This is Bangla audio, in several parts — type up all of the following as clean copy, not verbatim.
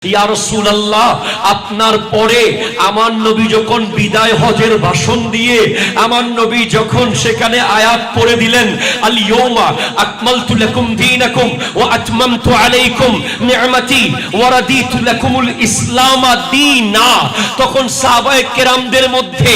ইয়া রাসূলুল্লাহ, আপনার পরে আমার নবী যখন বিদায় হজের ভাষণ দিয়ে আমার নবী যখন সেখানে আয়াত পড়ে দিলেন, আল ইয়াউমা আকমালতু লাকুম দীনাকুম ওয়া আতমামতু আলাইকুম নি'মাতি ওয়া রাদিতু লাকুমুল ইসলাম দীনা, তখন সাহাবায়ে কেরামদের মধ্যে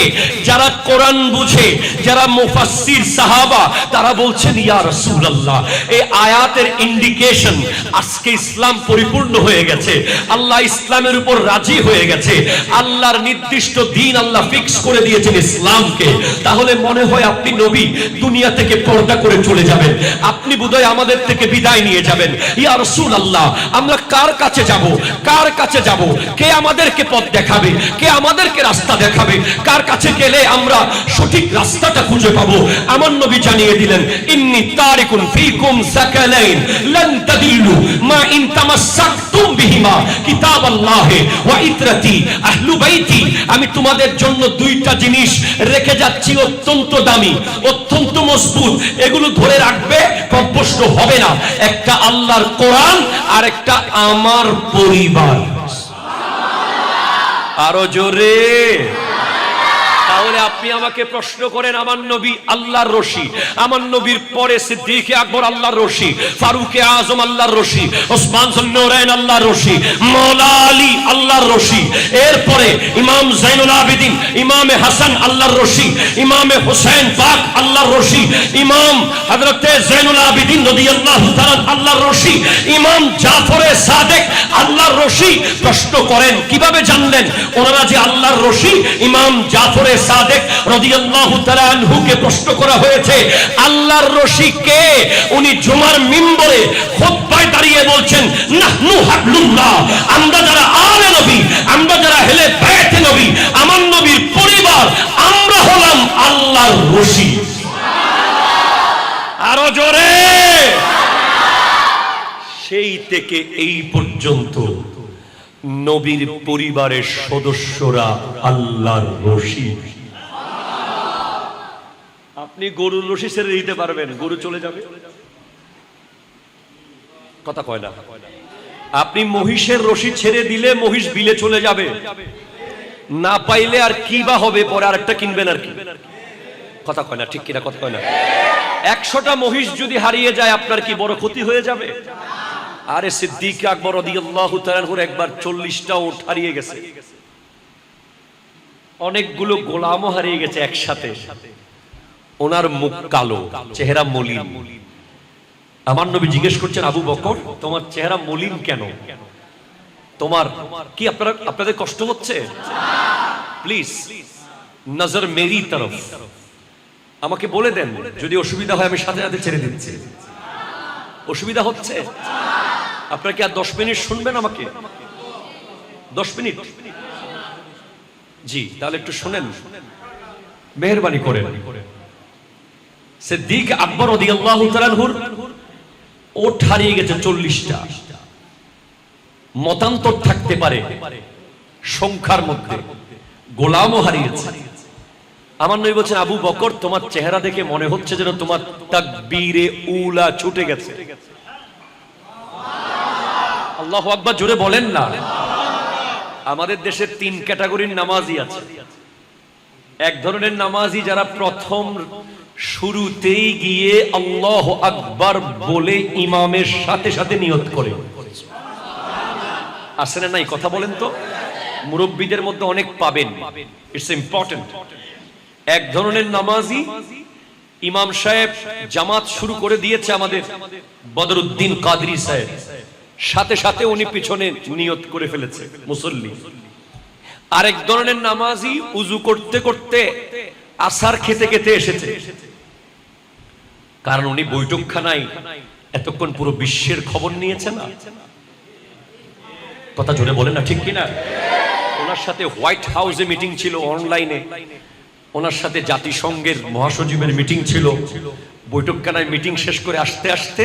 যারা কোরআন বুঝে, যারা মুফাসসির সাহাবা, তারা বলছেন ইয়া রাসূলুল্লাহ, এই আয়াতের ইন্ডিকেশন আজকে ইসলাম পরিপূর্ণ হয়ে গেছে, আল্লাহ ইসলামের উপর রাজি হয়ে গেছে, আল্লাহর নির্দিষ্ট দিন আল্লাহ ফিক্স করে দিয়েছেন ইসলামকে। তাহলে মনে হয় আপনি নবী দুনিয়া থেকে পর্দা করে চলে যাবেন, আপনি বোধহয় আমাদের থেকে বিদায় নিয়ে যাবেন। ইয়া রাসূলুল্লাহ, আমরা কার কাছে যাব? কার কাছে যাব? কে আমাদেরকে পথ দেখাবে? কে আমাদেরকে রাস্তা দেখাবে? কার কাছে গেলে আমরা সঠিক রাস্তাটা খুঁজে পাবো? আমার নবী জানিয়ে দিলেন, ইন্নী তারিকুন ফীকুম সাকালাইন লান তাদিলু মা ইন তামাসসাকতুম বিহিমা কিতাবাল্লাহ ওয়া ইতরাতি আহলু বাইতি। আমি তোমাদের জন্য দুইটা জিনিস রেখে যাচ্ছি, অত্যন্ত দামি, অত্যন্ত মজবুত, এগুলো ধরে রাখবে, প্রশ্ন হবে না। একটা আল্লাহর কোরআন আর একটা আমার পরিবার। আরো জোরে। তাহলে আপনি আমাকে প্রশ্ন করেন, আমার নবী আল্লাহর রশি, আমার নবীর পরে সিদ্দিক আকবর আল্লাহর রশি, ফারুক আজম আল্লাহর রশি, ওসমান যুন্নুরাইন আল্লাহর রশি, মাওলা আলী আল্লাহর রশি, এরপরে ইমাম জাইনুল আবেদিন, ইমামে হাসান আল্লাহর রশি, ইমামে হুসাইন পাক আল্লাহর রশি, ইমাম হযরতে জাইনুল আবেদিন রাদিয়াল্লাহু তাআলা আল্লাহর রশি, ইমাম জাফরে সাদেক আল্লাহর রশি। প্রশ্ন করেন কিভাবে জানলেন ওনারা যে আল্লাহর রশি? ইমাম জাফরে সাদেক রাদিয়াল্লাহু তাআলা আনহুকে প্রশ্ন করা হয়েছে আল্লাহর রশি কে? উনি জুমার মিম্বরে খুতবায় দাঁড়িয়ে বলছেন, নাহনু হাবলুল্লাহ, আমরা যারা আলে নবী, আমরা যারা আহলে বাইতে নবী, আমার নবীর পরিবার, আমরা হলাম আল্লাহর রশি। আরো জোরে। সেই থেকে এই পর্যন্ত নবীর পরিবারের সদস্যরা আল্লাহর রশি। আপনি গরুর রশি ছেড়ে দিতে পারবেন, গরু চলে যাবে, কথা কয় না। আপনি মহিষের রশি ছেড়ে দিলে মহিষ বিলে চলে যাবে, না পাইলে আর কি বা হবে, পরে আরেকটা কিনবেন আর কি, কথা কয় না, ঠিক কিনা কথা কয় না। 100টা মহিষ যদি হারিয়ে যায় আপনার কি বড় ক্ষতি হয়ে যাবে? আরে সিদ্দিক আকবর রাদিয়াল্লাহু তাআলা আনহুর একবার 40টা উট হারিয়ে গেছে, অনেকগুলো গোলামও হারিয়ে গেছে একসাথে। ওনার মুখ কালো, চেহারা মলিন। আমার নবী জিজ্ঞেস করছেন, আবু বকর তোমার চেহারা মলিন কেন? তোমার কি আপনাদের কষ্ট হচ্ছে? প্লিজ নজর মেরি তরফ, আমাকে বলে দেন, যদি অসুবিধা হয় আমি সাথে সাথে ছেড়ে দিচ্ছি। অসুবিধা হচ্ছে? আপনারা কি আর 10 মিনিট শুনবেন আমাকে? 10 মিনিট? জি, তাহলে একটু শুনেন, মেহেরবানি করে। সিদ্দিক আকবর রাদিয়াল্লাহু তাআলা আনহুর ওট হারিয়ে গেছে 40টা। মতান্তর থাকতে পারে সংখ্যার মধ্যে, গোলামও হারিয়েছে। আমার নবী বলছেন, আবু বকর তোমার চেহারা দেখে মনে হচ্ছে যেন তোমার তাকবীরে উলা ছুটে গেছে। আল্লাহু আকবার, জোরে বলেন না। আমাদের দেশে 3 ক্যাটাগরির নামাজি আছে। এক ধরনের নামাজি যারা প্রথম শুরুতেই গিয়ে আল্লাহু আকবার বলে ইমামের সাথে সাথে নিয়ত করে, আছে না নাই? কথা বলেন তো, মুরব্বীদের মধ্যে অনেক পাবেন, ইটস ইম্পর্টেন্ট। এক ধরনের নামাজি, ইমাম সাহেব জামাত শুরু করে দিয়েছে আমাদের বদরুদ্দিন কাদরি সাহেব, সাথে সাথে উনি পিছনে নিয়ত করে ফেলেছে মুসল্লি। আরেক ধরনের নামাজি উযু করতে করতে আসার খেতে খেতে এসেছে, কারণ উনি বৈঠকখানায় এতক্ষণ পুরো বিশ্বের খবর নিয়েছে না, কথা জোরে বলেন না, ঠিক কিনা? ওনার সাথে হোয়াইট হাউসে মিটিং ছিল, অনলাইনে ওনার সাথে জাতিসংঘের মহাসচিবের মিটিং ছিল। বৈঠকখানায় মিটিং শেষ করে আসতে আসতে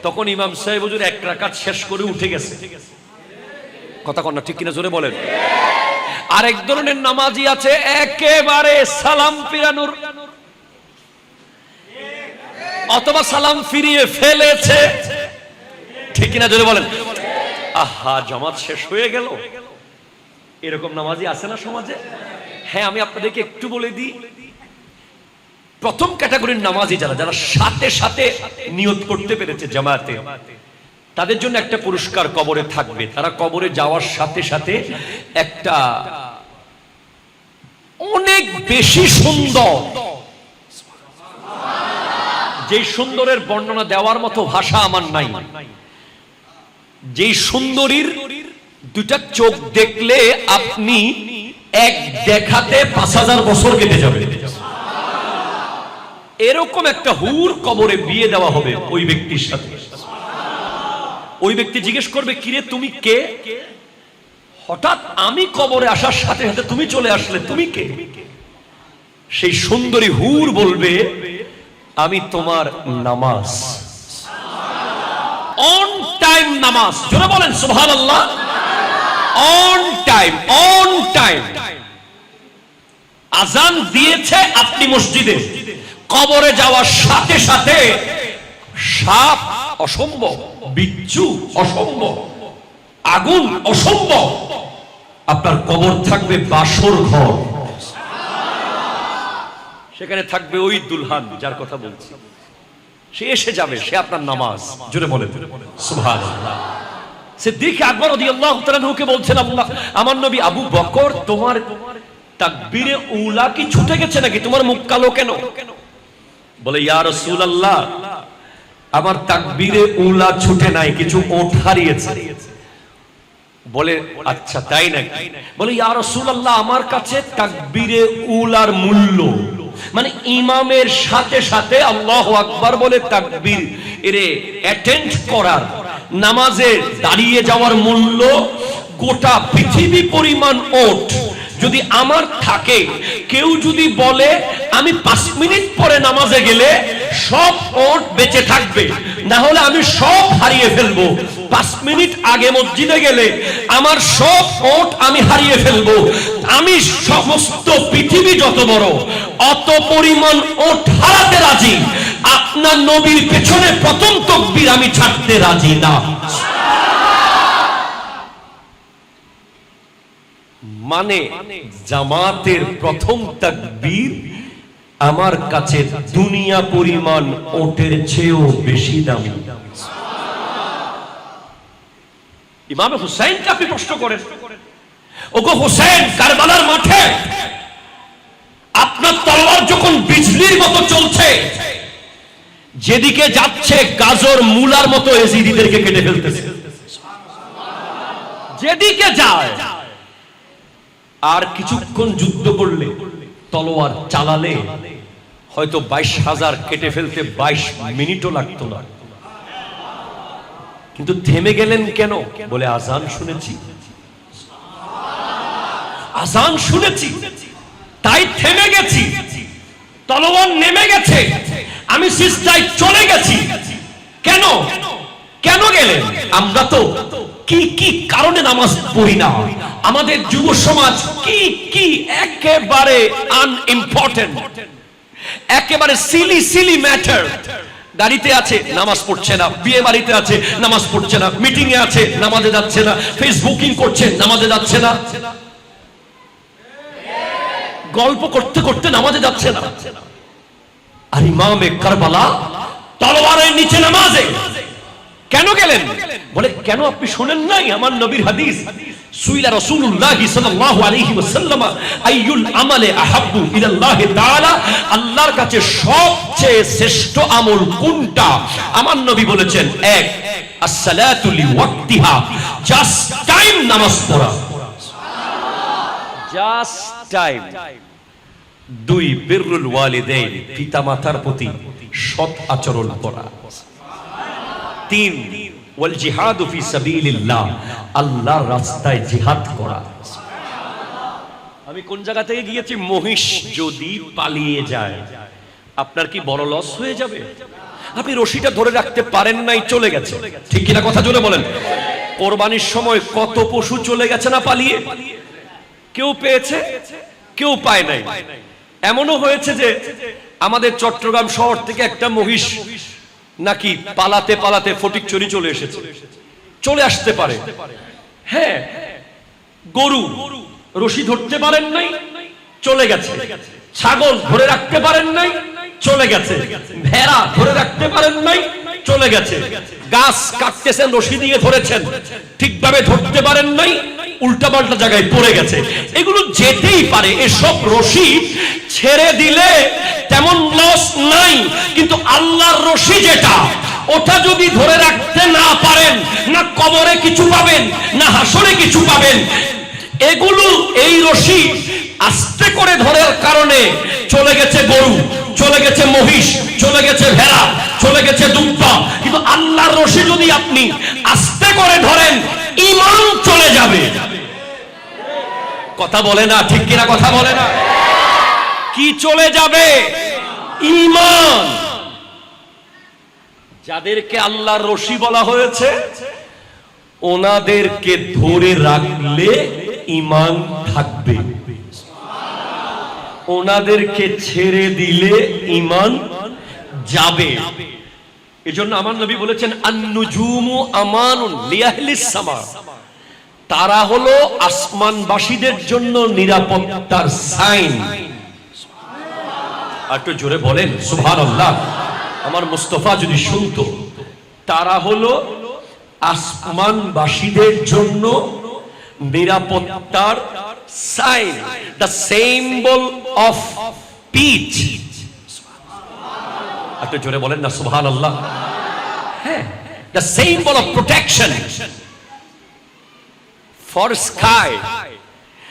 তখন ইমাম সাহেব হুজুর 1 রাকাত শেষ করে উঠে গেছে, কথা কন না, ঠিক কিনা জোরে বলেন। আরেক ধরনের নামাজি আছে একেবারে সালাম ফিরানোর, অথবা সালাম ফিরিয়ে ফেলেছে, ঠিক কিনা জোরে বলেন। আহা জামাত শেষ হয়ে গেল, এরকম নামাজি আছে না সমাজে? হ্যাঁ, আমি আপনাদেরকে একটু বলে দিই, প্রথম ক্যাটাগরির নামাজি যারা যারা সাথে সাথে নিয়ত করতে পেরেছে জামাতে, তাদের জন্য একটা পুরস্কার কবরে থাকবে। তারা কবরে যাওয়ার সাথে সাথে একটা অনেক বেশি সুন্দর, যে সুন্দরের বর্ণনা দেওয়ার মতো ভাষা আমার নাই, যেই সুন্দরীর দুটা চোখ দেখলে আপনি এক দেখাতে 5000 বছর কেটে যাবে, এরকম একটা হুর কবরে বিয়ে দেওয়া হবে ওই ব্যক্তির সাথে। ওই ব্যক্তি জিজ্ঞেস করবে, কিরে তুমি কে? হঠাৎ আমি কবরে আসার সাথে সাথে তুমি চলে আসলে, তুমি কে? সেই সুন্দরী হুর বলবে, আমি তোমার নামাজ, অন টাইম নামাজ। জোরে বলেন সুবহানাল্লাহ। On time, on time. আজান দিয়েছে আপনি মসজিদে, কবরে যাওয়ার সাথে সাথে সাপ অসম্ভব, বিচ্ছু অসম্ভব, আগুন অসম্ভব, আপনার কবর থাকবে বাসর ঘর, সেখানে থাকবে ওই দুলহান যার কথা বলছি, সে এসে যাবে, সে আপনার নামাজ। জোরে বলেন সুবহানাল্লাহ। সিদ্দিক আকবর রাদিয়াল্লাহু তাআলা আনহুকে বলছেন, আল্লাহ আমার নবী আবু বকর, তোমার তাকবীরে উলা কি ছুটে গেছে নাকি? তোমার মুখ কালো কেন? বলে, ইয়া রাসূলুল্লাহ, আমার তাকবীরে উলা ছুটে নাই, কিছু ওঠ হারিয়েছে। বলে, আচ্ছা তাই নাকি? বলে, ইয়া রাসূলুল্লাহ, আমার কাছে তাকবীরে উলার মূল্য, মানে ইমামের সাথে সাথে আল্লাহু আকবার বলে তাকবীর এরে অ্যাটেন্ড করার, নামাজে দাঁড়িয়ে যাওয়ার মূল্য গোটা পৃথিবী পরিমাণ ওট যদি আমার থাকে। কেউ যদি বলে আমি 5 মিনিট পরে নামাজে গেলে সব ওট বেঁচে থাকবে, না হলে আমি সব হারিয়ে ফেলবো। 5 মিনিট আগে মসজিদে গেলে আমার সব ওট আমি হারিয়ে ফেলবো। আমি সমস্ত পৃথিবী যত বড়, অত পরিমাণ ওট হারাতে রাজি। আপনার নবীর পেছনে প্রথম তাকবীর আমি ছাড়তে রাজি না। মানে জামাতের প্রথম তাকবীর আমার কাছে দুনিয়া পরিমাণ ওটের চেয়েও বেশি দামি। ইমাম হুসাইনকে আপনি প্রশ্ন করেন, ওগো হুসাইন, কারবালার মাঠে আপনার তলোয়ার যখন বিজলির মতো চলছে, যেদিকে যাচ্ছে গাজর মূলার মতো এজিদিদেরকে কেটে ফেলতেছে, যেদিকে যায়। আর কিছুক্ষণ যুদ্ধ করলে, তলোয়ার চালালে হয়তো 22,000 কেটে ফেলতে 22 মিনিটও লাগতো না। কিন্তু থেমে গেলেন কেন? বলে, আজান শুনেছি, আজান শুনেছি, তাই থেমে গেছি। তলোয়ার নেমে গেছে, আমি সিজদায় চলে গেছি। কেন? কেন গেলেন? আমরা তো কি কি কারণে নামাজ পড়ি না। আমাদের যুব সমাজ কি কি একেবারে আনইম্পর্টেন্ট, একেবারে সিলি সিলি ম্যাটার। গাড়িতে আছে, নামাজ পড়ছে না। বিয়ে বাড়িতে আছে, নামাজ পড়ছে না। মিটিং এ আছে, নামাজে যাচ্ছে না। ফেসবুকিং করছে, নামাজে যাচ্ছে না। গল্প করতে করতে নামাজে যাচ্ছে না। আর ইমামে কারবালা তলোয়ারের নিচে নামাজে কেন গেলেন? বলে, কেন আপনি শুনেন নাই আমার নবীর হাদিস? সুইলা রাসূলুল্লাহ সাল্লাল্লাহু আলাইহি ওয়াসাল্লাম আইয়ুল আমালে আহাব্বু ইলাল্লাহি তাআলা, আল্লাহর কাছে সবচেয়ে শ্রেষ্ঠ আমল কোনটা? আমার নবী বলেছেন, 1 as-salatu li waqtiha, just time নামাজ পড়া, জাস্ট টাইম। 2 বিররুল ওয়ালিদাইন, পিতামাতার প্রতি সৎ আচরণ করা। 3 ওয়াল জিহাদু ফি সাবিলিল্লাহ, আল্লাহর রাস্তায় জিহাদ করা। আমি কোন জায়গা থেকে গিয়েছি? মহিষ যদি পালিয়ে যায়, আপনার কি বড় লস হয়ে যাবে? আপনি রশিটা ধরে রাখতে পারেন নাই, চলে গেছে। ঠিক কিনা কথা জোরে বলেন। কোরবানির সময় কত পশু চলে গেছে না পালিয়ে? কেউ পেয়েছে, কেউ পায় নাই। এমনও হয়েছে যে আমাদের চট্টগ্রাম শহর থেকে একটা মহিষ নাকি পালাতে পালাতে ফটিকছড়ি চলে এসেছে। চলে আসতে পারে। হ্যাঁ, গরু রশি ধরতে পারেন নাই, চলে গেছে। ছাগল ধরে রাখতে পারেন নাই, চলে গেছে। ভেড়া ধরে রাখতে পারেন নাই, চলে গেছে। গাছ কাটতেছেন, রশি দিয়ে ধরেছেন, ঠিকভাবে ধরতে পারেন নাই, উল্টাপাল্টা জায়গায় পড়ে গেছে। এগুলো যেতেই পারে। এসব রশি ছেড়ে দিলে তেমন লস নাই, কিন্তু আল্লাহর রশি যেটা, ওটা যদি ধরে রাখতে না পারেন, না কবরে কিছু পাবেন, না হাসরে কিছু পাবেন। এগুলো, এই রশি আস্তে করে ধরার কারণে চলে গেছে গরু, চলে গেছে মহিষ, চলে গেছে ভেড়া, চলে গেছে দুম্বা। কিন্তু আল্লাহর রশি যদি আপনি আস্তে করে ধরেন, ঈমান চলে যাবে। কথা বলে না, ঠিক কিনা কথা বলে না? কি চলে যাবে? ঈমান। যাদেরকে আল্লাহর রশি বলা হয়েছে, ওনাদেরকে ধরে রাখলে ঈমান থাকবে, ওনাদেরকে ছেড়ে দিলে ঈমান যাবে। এজন্য আমার নবী বলেছেন, আন-নুজুমু আমানুন লিআহলিস সামা। তারা হলো আসমানবাসীদের জন্য নিরাপত্তার সাইন। আর একটু জোরে বলেন সুবহানাল্লাহ। আমার মুস্তাফা যদি শুনতো, তারা হলো আসমানবাসীদের জন্য নিরাপত্তার sign, the symbol of peace. একটু জোরে বলেন না সুবহানাল্লাহ। হ্যাঁ, the symbol of protection for sky.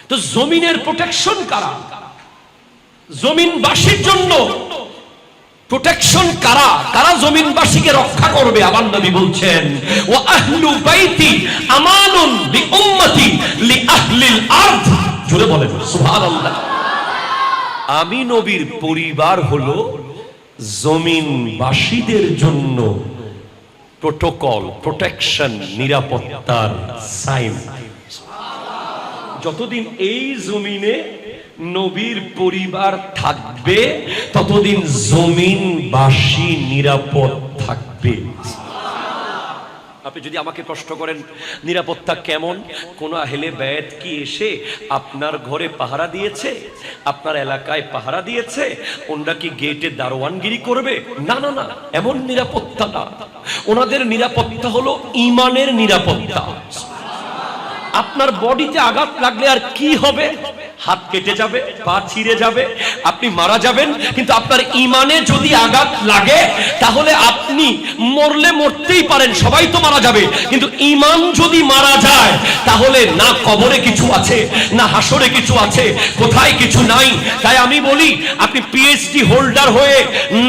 তো জমিনের প্রোটেকশন কারা? জমিনবাসীর জন্য প্রোটেকশন কারা? কারা জমিনবাসীকে রক্ষা করবে? আমার নবী বলছেন, ওয়া আহলু বাইতি আমানুন লিউম্মতি লিআহলিল আরদ। জোরে বলেন সুবহানাল্লাহ। আমি নবীর পরিবার হলো জমিনবাসীদের জন্য প্রোটোকল, প্রোটেকশন, নিরাপত্তার সাইন। যতদিন এই জমিনে নবীর পরিবার থাকবে, ততদিন জমিনবাসী নিরাপদ থাকবে। আপনি যদি আমাকে প্রশ্ন করেন নিরাপত্তা কেমন, কোন আহলে বায়াত কি এসে আপনার ঘরে পাহারা দিয়েছে, আপনার এলাকায় পাহারা দিয়েছে, ওনারা কি গেটে দারোয়ানগিরি করবে? না না না, এমন নিরাপত্তা না। ওনাদের নিরাপত্তা হলো ঈমানের নিরাপত্তা। আপনার বডিতে আঘাত লাগলে আর কি হবে? হাত কেটে যাবে, পা ছিঁড়ে যাবে, আপনি মারা যাবেন। কিন্তু আপনার ঈমানে যদি আঘাত লাগে, তাহলে আপনি মরলে মরতেই পারেন, সবাই তো মারা যাবে, কিন্তু ঈমান যদি মারা যায়, তাহলে না কবরে কিছু আছে, না হাসরে কিছু আছে, কোথায় কিছু নাই। তাই আমি বলি, আপনি পিএইচডি হোল্ডার হয়ে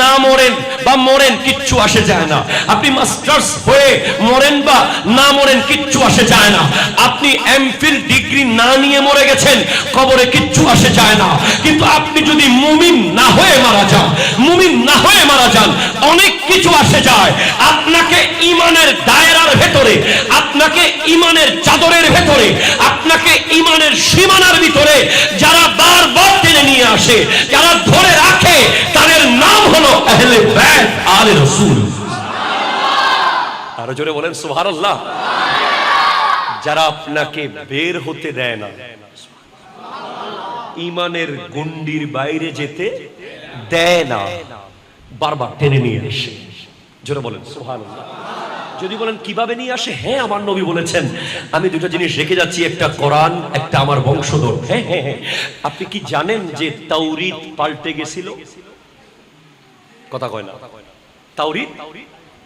না মরেন বা মরেন, কিচ্ছু আসে যায় না। আপনি মাস্টার্স হয়ে মরেন বা না মরেন, কিচ্ছু আসে যায় না। আপনি এমফিল ডিগ্রি না নিয়ে মরে গেছেন, কবরে কিচ্ছু আসে যায় না। কিন্তু আপনি যদি মুমিন না হয়ে মারা যান, মুমিন না হয়ে মারা যান, অনেক কিছু আসে যায়। আপনাকে ঈমানের দায়রার ভেতরে, আপনাকে ঈমানের চাদরের ভেতরে, আপনাকে ঈমানের সীমানার ভিতরে যারা বারবার টেনে নিয়ে আসে, যারা ধরে রাখে, তাদের নাম হলো আহলে বাইত আলে রাসূল। আরো জোরে বলেন সুবহানাল্লাহ। যারা আপনাকে বের হতে দেয় না, ঈমানের গণ্ডির বাইরে যেতে দেয় না, বারবার টেনে নিয়ে আসে। জোরে বলেন সুবহানাল্লাহ। যদি বলেন কিভাবে নিয়ে আসে, হ্যাঁ, আমার নবী বলেছেন, আমি দুটো জিনিস রেখে যাচ্ছি, একটা কোরআন, একটা আমার বংশধর। হ্যাঁ হ্যাঁ হ্যাঁ, আপনি কি জানেন যে তাওরীত পাল্টে গেছিল? কথা কয় না। তাওরীত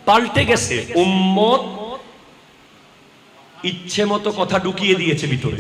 পাল্টে গেছে, উম্মত ইচ্ছে মতো কথা ঢুকিয়ে দিয়েছে ভিতরে।